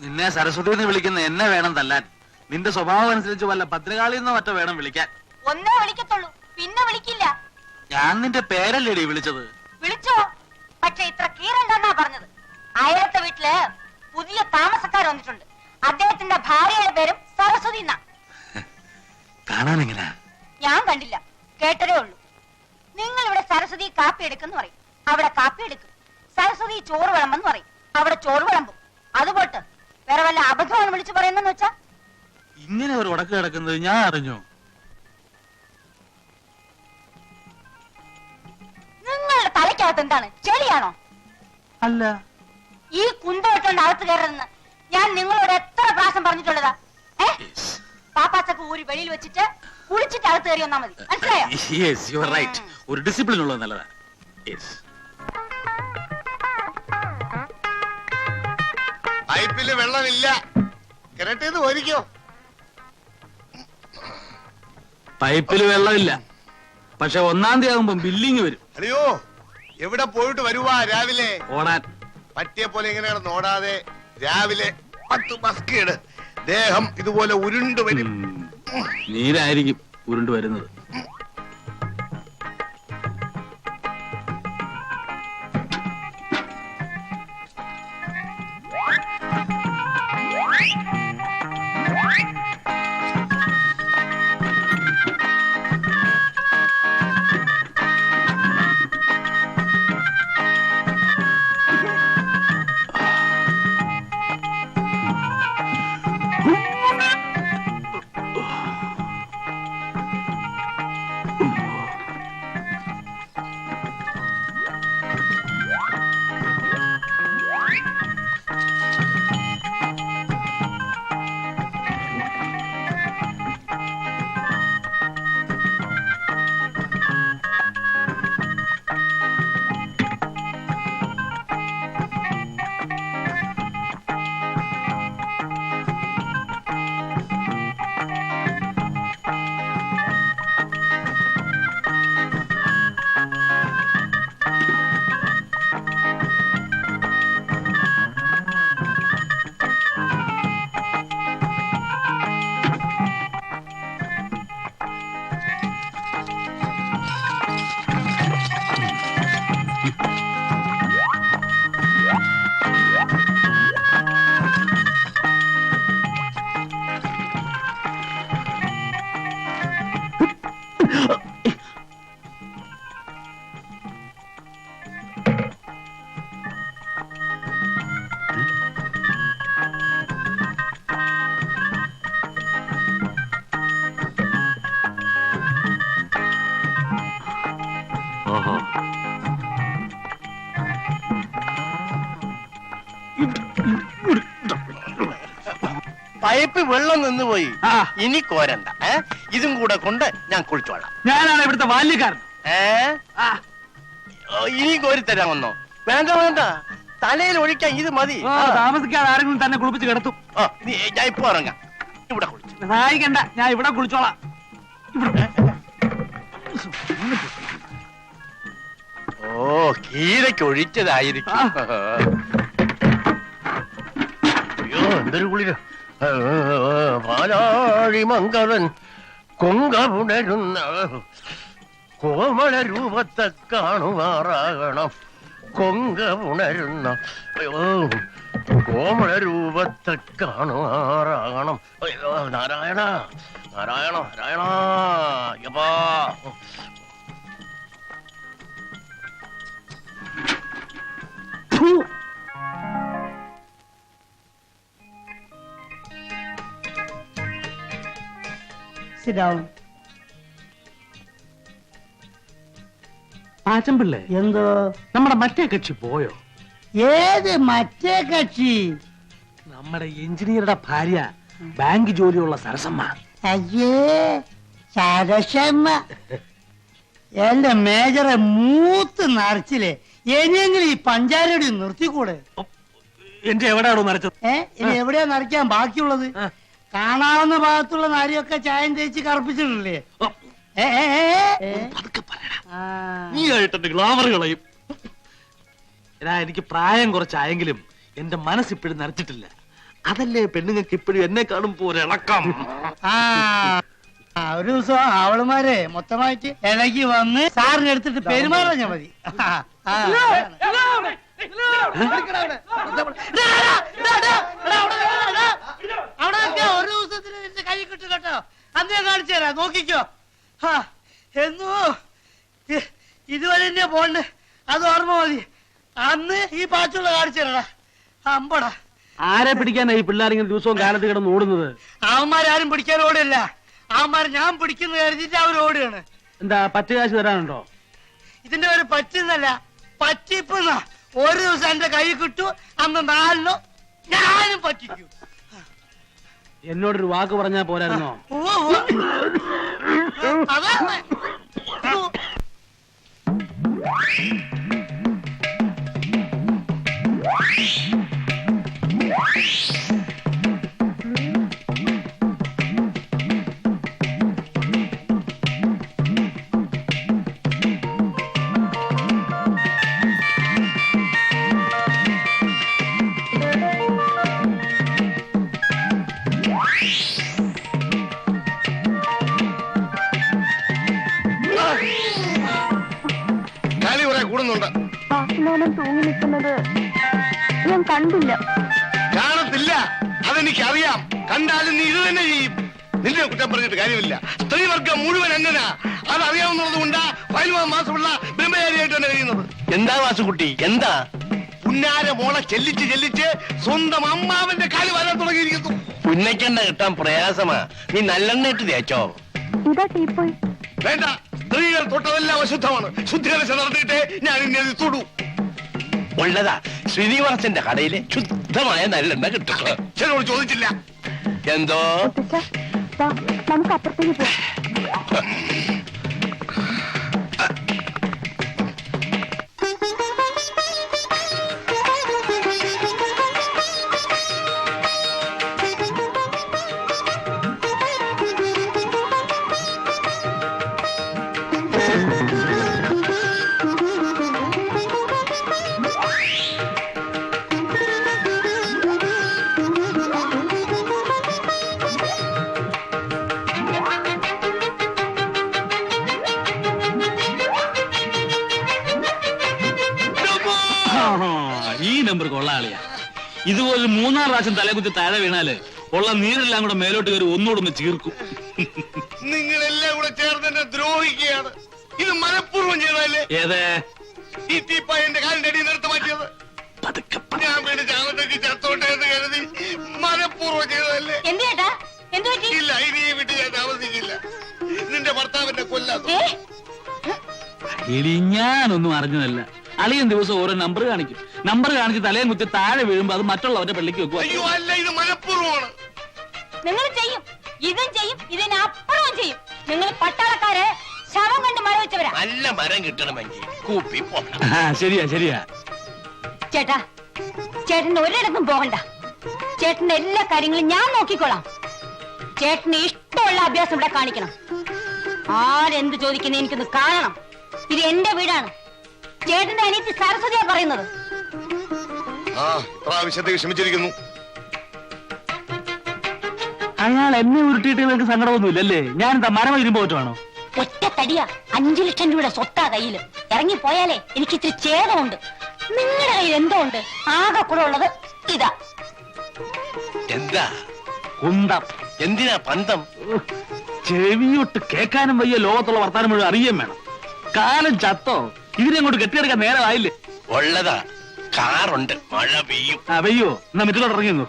നിന്നെ സരസ്വതി എന്ന് വിളിക്കുന്ന എന്നെ വേണം തല്ലാൻ. നിന്റെ സ്വഭാവം അനുസരിച്ച് വല്ല ഭദ്രകാളിന്നോ മറ്റോ വേണം വിളിക്കാൻ. ഒന്നേ വിളിക്കത്തുള്ളൂ, പിന്നെ വിളിക്കില്ല. ഞാൻ നിന്റെ പേരല്ലേടി വിളിച്ചത്? വിളിച്ചോ, പക്ഷെ ഇത്ര കീറണ്ടെന്നാ പറഞ്ഞത്. അയലത്തെ വീട്ടില് പുതിയ താമസക്കാർ വന്നിട്ടുണ്ട്. അദ്ദേഹത്തിന്റെ ഭാര്യയുടെ പേരും സരസ്വതി എന്നാ. കാണാൻ എങ്ങനെ? ഞാൻ കണ്ടില്ല, കേട്ടതേ ഉള്ളൂ. നിങ്ങൾ ഇവിടെ സരസ്വതി കാപ്പി എടുക്കെന്ന് പറയും, അവിടെ കാപ്പി എടുക്കും. സരസ്വതി ചോറ് വിളമ്പെന്ന് പറയും, അവിടെ ചോറ് വിളമ്പും. അതുപോട്ട് വേറെ വല്ല അബദ്ധമാണ് വിളിച്ചു പറയുന്നെന്ന് വെച്ചാ? ഇങ്ങനെ ഒരു ഉടക്ക് കിടക്കുന്നത് ഞാൻ അറിഞ്ഞു. നിങ്ങളുടെ തലയ്ക്കകത്ത് എന്താണ്, ചെളിയാണോ? അല്ല, ഈ കുന്തോട്ടുണ്ട് അകത്ത് കയറുന്ന ഞാൻ നിങ്ങളോട് എത്ര പ്രാവശ്യം പറഞ്ഞിട്ടുള്ളതാ? പാപ്പാച്ചക്ക് ഊരി വെളിയിൽ വെച്ചിട്ട് കുളിച്ചിട്ട് അകത്ത് കയറി വന്നാ മതി, മനസ്സിലായോ? ഒരു ഡിസിപ്ലിൻ ഉള്ളത് നല്ലതാ. പൈപ്പില് വെള്ളമില്ല, കിണറ്റേത് ഒരിക്കോ? പൈപ്പില് വെള്ളമില്ല, പക്ഷെ 1-ാം തീയതി ആകുമ്പോ ബില്ലിങ് വരും. അയ്യോ, എവിടെ പോയിട്ട് വരുവാ രാവിലെ? ഓടാൻ. പറ്റിയ പോലെ ഇങ്ങനെയാണ് നോടാതെ രാവിലെ 10 ബസ്കേട് ദേഹം ഇതുപോലെ ഉരുണ്ടു വരും. നീരായിരിക്കും ഉരുണ്ടു വരുന്നത്. പൈപ്പ് വെള്ളം നിന്നുപോയി, ഇനി കോരണ്ട. ഇതും കൂടെ കൊണ്ട് ഞാൻ കുളിച്ചോളാം. ഞാനാണ് ഇവിടുത്തെ ബാല്യക്കാരൻ. ഇനിയും കോരിത്തരാമെന്നോ? വേണ്ട വേണ്ട, തലയിൽ ഒഴിക്കാൻ ഇത് മതി. താമസിക്കാതെ ആരെങ്കിലും തന്നെ കുളിപ്പിച്ച് കിടത്തും. ഞാൻ ഇപ്പൊ ഇറങ്ങാം, ഇവിടെ കുളിച്ചു. സഹായിക്കണ്ട, ഞാൻ ഇവിടെ കുളിച്ചോളാം. ഓ, കീരയ്ക്ക് ഒഴിച്ചതായിരിക്കും. അയ്യോ, എന്തൊരു കുളിര! പാലാഴി മംഗളൻ കൊങ്കപുണരുന്ന കോമള രൂപത്തെ കാണുമാറാകണം. കൊങ്കപുണരുന്ന കോമള രൂപത്തെ കാണുമാറാകണം. അയ്യോ, നാരായണ നാരായണ നാരായണ. യപ്പാ, ആച്ചമ്പിള്ളേ, എന്തോ? നമ്മുടെ മറ്റേ കക്ഷി പോയോ? ഏത് മറ്റേ കക്ഷി? നമ്മുടെ എഞ്ചിനീയറുടെ ഭാര്യ, ബാങ്ക് ജോലിയുള്ള സരസമ്മ. അയ്യേ, സരസമ്മ എന്റെ മേജറെ മൂത്ത് നിറച്ചില്ലേ? ഇനിയെങ്കിലും ഈ പഞ്ചാരടി നിർത്തിക്കൂടെ? എന്റെ എവിടെയാണോ നിറച്ചത്? ഇനി എവിടെയാ നിറയ്ക്കാൻ ബാക്കിയുള്ളത്? കാണാവുന്ന ഭാഗത്തുള്ള നാരിയൊക്കെ ചായം തേച്ച് കറുപ്പിച്ചിട്ടില്ലേ? നീ ആയിട്ട് ഗ്ലാമർ കളയും. എനിക്ക് പ്രായം കുറച്ചായെങ്കിലും എന്റെ മനസ്സിപ്പോഴും നിറച്ചിട്ടില്ല. അതല്ലേ പെണ്ണുങ്ങൾക്ക് ഇപ്പോഴും എന്നെ കാണുമ്പോ ഒരു ഇളക്കം. ആ ഒരു ദിവസം അവളുമാരെ മൊത്തമായിട്ട് ഇളകി വന്ന് സാറിന് എടുത്തിട്ട് പെരുമാറാൻ മതി. അവിടെ ഒരു ദിവസത്തിന് കൈ കിട്ടും കേട്ടോ. അന്ന് കാണിച്ചു തരാം, നോക്കിക്കോ. എന്നോ ഇതുവരെ തന്നെ പോണ്ട്, അത് ഓർമ്മ മതി. അന്ന് ഈ പാച്ചുള്ള കാണിച്ചു തരടാ. അമ്പടാ, ആരെ പിടിക്കാനാ ഈ പിള്ളേരിങ്ങനെ ദിവസവും കാലത്ത് കിടന്ന് ഓടുന്നത്? അവന്മാരും പിടിക്കാൻ ഓടില്ല, അവന്മാർ ഞാൻ പിടിക്കുന്ന കരുതിട്ട് അവർ ഓടുകയാണ്. എന്താ പറ്റ് കാശ് തരാനുണ്ടോ? ഇതിന്റെ ഒരു പറ്റുന്നല്ല, പറ്റിപ്പെന്ന. ഒരു ദിവസം എന്റെ കൈ കിട്ടു, അന്ന് 4 ഞാനും പറ്റിക്കും. എന്നോടൊരു വാക്ക് പറഞ്ഞാ പോരായിരുന്നോ? അതാണ്. കളി കുറെ കൂടുന്നുണ്ട്. ബാക്കിലോനം തൂങ്ങി നിൽക്കുന്നത് ഞാൻ കണ്ടില്ല. കാണത്തില്ല, അതെനിക്കറിയാം. കണ്ടാലും നീ ഇത് തന്നെ ചെയ്യും. നിന്നെ കുറ്റം പറഞ്ഞിട്ട് കാര്യമില്ല. സ്ത്രീവർഗം മുഴുവൻ അങ്ങനാ. അതറിയാവുന്നത് കൊണ്ടാ 15 മാസമുള്ള ബ്രഹ്മചാരിയായിട്ട് തന്നെ കഴിയുന്നത്. എന്താ വാസുകുട്ടി, എന്താ? പുന്നാര മോളെ ചെല്ലിച്ച് ചെല്ലിച്ച് സ്വന്തം അമ്മാവന്റെ കാല് വരാൻ തുടങ്ങിയിരിക്കുന്നു. പുന്നയ്ക്കെണ്ണ കിട്ടാൻ പ്രയാസമാ. നീ നല്ലെണ്ണ ഇട്ട് തേച്ചോ? ഇതാ ടീപ്പോയി. വേണ്ട, സ്ത്രീകൾ തൊട്ടതെല്ലാം അശുദ്ധമാണ്. ശുദ്ധീകരണ നടത്തിയിട്ടേ ഞാൻ ഇന്നെ തൊടൂ. ഉള്ളതാ, ശ്രീനിവാസന്റെ കടയിലെ ശുദ്ധമായ നല്ലെണ്ണ കിട്ടും. ചിലരോട് ചോദിച്ചില്ല. എന്തോ മുത്തച്ഛാ, നമുക്ക് അപ്പുറത്തേക്ക് പോവാം. ഈ നമ്പർ കൊള്ളാളിയാ. ഇതുപോലെ 3-4 പ്രാവശ്യം തലകുത്തി താഴെ വീണാല് ഉള്ള നീരെല്ലാം കൂടെ മേലോട്ട് കയറി ഒന്നുകൂടെ ചീർക്കും. നിങ്ങളെല്ലാം കൂടെ ചേർന്ന് എന്നെ ദ്രോഹിക്കുകയാണ്. ഇത് മനഃപൂർവ്വം ചെയ്തതല്ലേ? ഏതേ ഈ തീപ്പായ എന്റെ കാലിന്റെ അടിയിൽ നിർത്തി മാറ്റിയത് ഞാൻ വീട് ചാവത്തേക്ക് ചത്തോട്ടെ എന്ന് കരുതി മനഃപൂർവ്വം ചെയ്തതല്ലേ? എന്ത് ചേട്ടാ, എന്ത് പറ്റി? ഇല്ല, ഇനി ഈ വീട്ടിൽ ഞാൻ താമസിക്കില്ല. നിന്റെ ഭർത്താവിന്റെ കൊല്ലാതെ. എടി, ഞാനൊന്നും അറിഞ്ഞതല്ല. അളിയൻ ദിവസം ഓരോ നമ്പർ കാണിക്കും. നമ്പർ കാണിച്ച് തലയും കുത്തി താഴെ വീഴുമ്പോ അത് മറ്റുള്ളവരുടെ പള്ളിക്ക് വെക്കുക. അയ്യോ അല്ല, ഇത് മനഃപൂർവ്വമാണ്. നിങ്ങൾ ചെയ്യും, ഇതും ചെയ്യും, ഇതിനപ്പുറവും ചെയ്യും. നിങ്ങൾ പട്ടാളക്കാരെ ശവം കണ്ട് മഴ വെച്ചവരാ. നല്ല മരം കിട്ടണമെങ്കിൽ കൂപ്പി പോകണം. ശരിയാ ശരിയാ. ചേട്ടാ, ചേട്ടന് ഒരിടത്തും പോകണ്ട. ചേട്ടന്റെ എല്ലാ കാര്യങ്ങളും ഞാൻ നോക്കിക്കോളാം. ചേട്ടന് ഇഷ്ടമുള്ള അഭ്യാസം ഇവിടെ കാണിക്കണം. ആരെന്ത് ചോദിക്കുന്ന എനിക്കൊന്ന് കാണണം. ഇത് എന്റെ വീടാണ്. ചേട്ടന്റെ അനിയത്തി സരസ്വതിയാ പറയുന്നത്. പ്രാവശ്യത്തേക്ക് ക്ഷമിച്ചിരിക്കുന്നു. അയാൾ എന്നെ ഉരുട്ടിയിട്ട് നിങ്ങൾക്ക് സങ്കടമൊന്നുമില്ലല്ലേ? ഞാൻ എന്താ മരം ഇരുമ്പോ പറ്റുവാണോ? ഒറ്റ തടിയാ, 5 ലക്ഷം രൂപയുടെ സ്വത്താ കയ്യില്. ഇറങ്ങിപ്പോയാലേ എനിക്ക് ഇത്തിരി ഛേദമുണ്ട്. നിങ്ങളുടെ കയ്യിൽ എന്തോ ഉണ്ട്. ആകെ കൂടെ ഉള്ളത് ഇതാ. എന്താ കുന്തം. എന്തിനാ പന്തം? ചെവിയൊട്ട് കേൾക്കാനും വയ്യ, ലോകത്തുള്ള വർത്താനം മുഴുവൻ അറിയാൻ വേണം. കാലം ചത്തോ? ഇതിനെ അങ്ങോട്ട് കെട്ടിയെടുക്കാൻ നേരമായില്ലേ? ഉള്ളതാ, കാറുണ്ട്, മഴ പെയ്യും. വയ്യോ, എന്നാ മറ്റുള്ളവർ ഇറങ്ങിയോ?